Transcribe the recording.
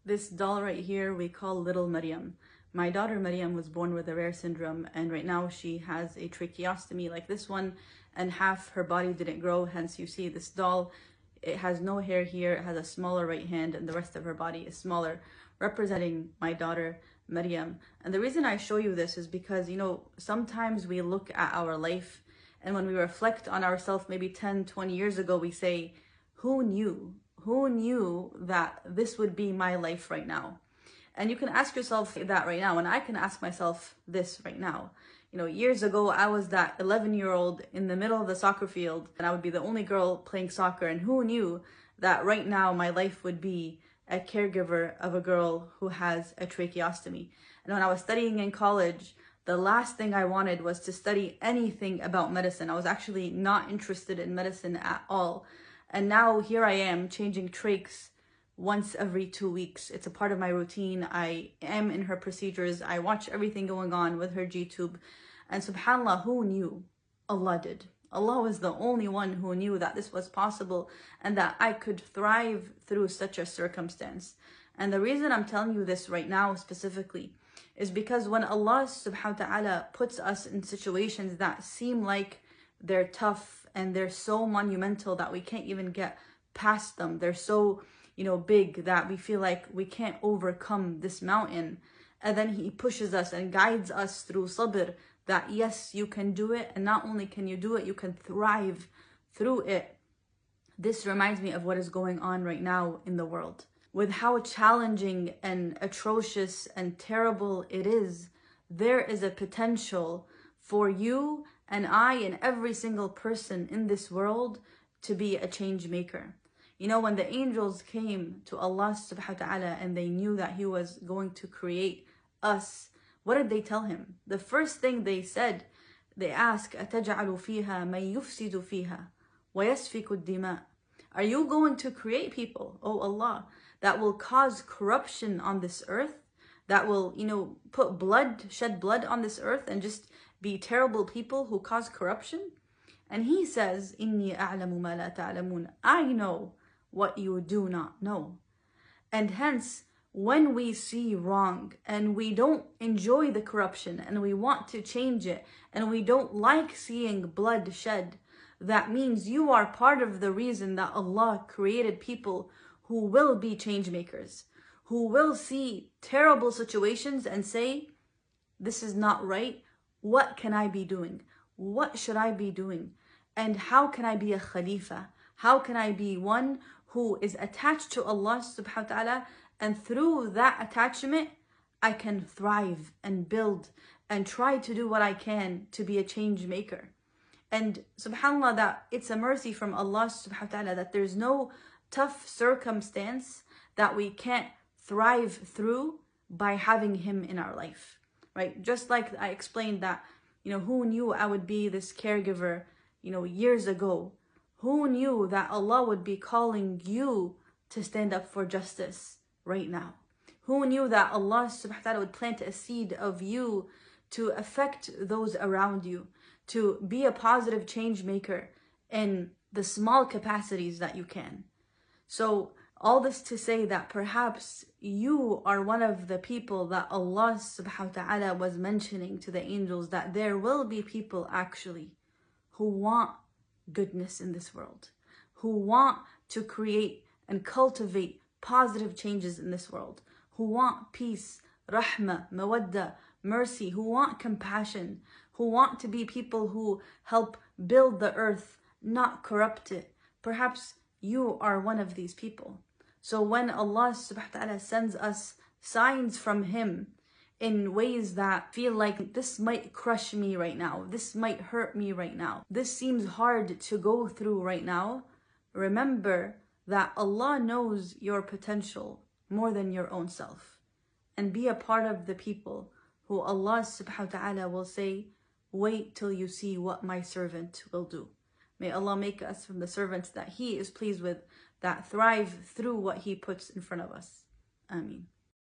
This doll right here we call little Maryam. My daughter Maryam was born with a rare syndrome, and right now she has a tracheostomy like this one, and half her body didn't grow. Hence you see this doll, it has no hair here, it has a smaller right hand, and the rest of her body is smaller, representing my daughter Maryam. And the reason I show you this is because, you know, sometimes we look at our life, and when we reflect on ourselves maybe 10, 20 years ago, we say, who knew? Who knew that this would be my life right now? And you can ask yourself that right now, and I can ask myself this right now. You know, years ago, I was that 11-year-old in the middle of the soccer field, and I would be the only girl playing soccer, and who knew that right now my life would be a caregiver of a girl who has a tracheostomy. And when I was studying in college, the last thing I wanted was to study anything about medicine. I was actually not interested in medicine at all. And now here I am changing trachs once every 2 weeks. It's a part of my routine. I am in her procedures. I watch everything going on with her G-tube. And subhanAllah, who knew? Allah did. Allah was the only one who knew that this was possible and that I could thrive through such a circumstance. And the reason I'm telling you this right now specifically is because when Allah subhanahu wa ta'ala puts us in situations that seem like they're tough and they're so monumental that we can't even get past them, they're so, you know, big that we feel like we can't overcome this mountain, and then He pushes us and guides us through sabr, that yes, you can do it, and not only can you do it, you can thrive through it. This reminds me of what is going on right now in the world. With how challenging and atrocious and terrible it is, there is a potential for you and I and every single person in this world to be a change maker. You know, when the angels came to Allah subhanahu wa ta'ala and they knew that He was going to create us, what did they tell Him? The first thing they said, they asked, أَتَجْعَلُ فِيهَا مَن يُفْسِدُ فِيهَا وَيَسْفِكُ الدِّمَاءِ. Are you going to create people, oh Allah, that will cause corruption on this earth, that will, you know, put blood, shed blood on this earth and just be terrible people who cause corruption? And He says, إِنِّي أَعْلَمُ مَا لَا تَعْلَمُونَ. I know what you do not know. And hence, when we see wrong and we don't enjoy the corruption and we want to change it and we don't like seeing blood shed, that means you are part of the reason that Allah created people who will be change makers, who will see terrible situations and say, this is not right. What can I be doing? What should I be doing? And how can I be a Khaleefa? How can I be one who is attached to Allah subhanahu wa ta'ala, and through that attachment, I can thrive and build and try to do what I can to be a change maker. And subhanAllah, that it's a mercy from Allah subhanahu wa ta'ala that there's no tough circumstance that we can't thrive through by having Him in our life, right? Just like I explained that, you know, who knew I would be this caregiver, you know, years ago? Who knew that Allah would be calling you to stand up for justice right now? Who knew that Allah subhanahu wa ta'ala would plant a seed of you to affect those around you, to be a positive change maker in the small capacities that you can? So all this to say that perhaps you are one of the people that Allah subhanahu wa ta'ala was mentioning to the angels, that there will be people actually who want goodness in this world, who want to create and cultivate positive changes in this world, who want peace, rahmah, mawadda, mercy, who want compassion, who want to be people who help build the earth, not corrupt it. Perhaps you are one of these people. So when Allah subhanahu wa ta'ala sends us signs from Him in ways that feel like this might crush me right now, this might hurt me right now, this seems hard to go through right now, remember that Allah knows your potential more than your own self. And be a part of the people who Allah subhanahu wa ta'ala will say, wait till you see what my servant will do. May Allah make us from the servants that He is pleased with, that thrive through what He puts in front of us. Ameen.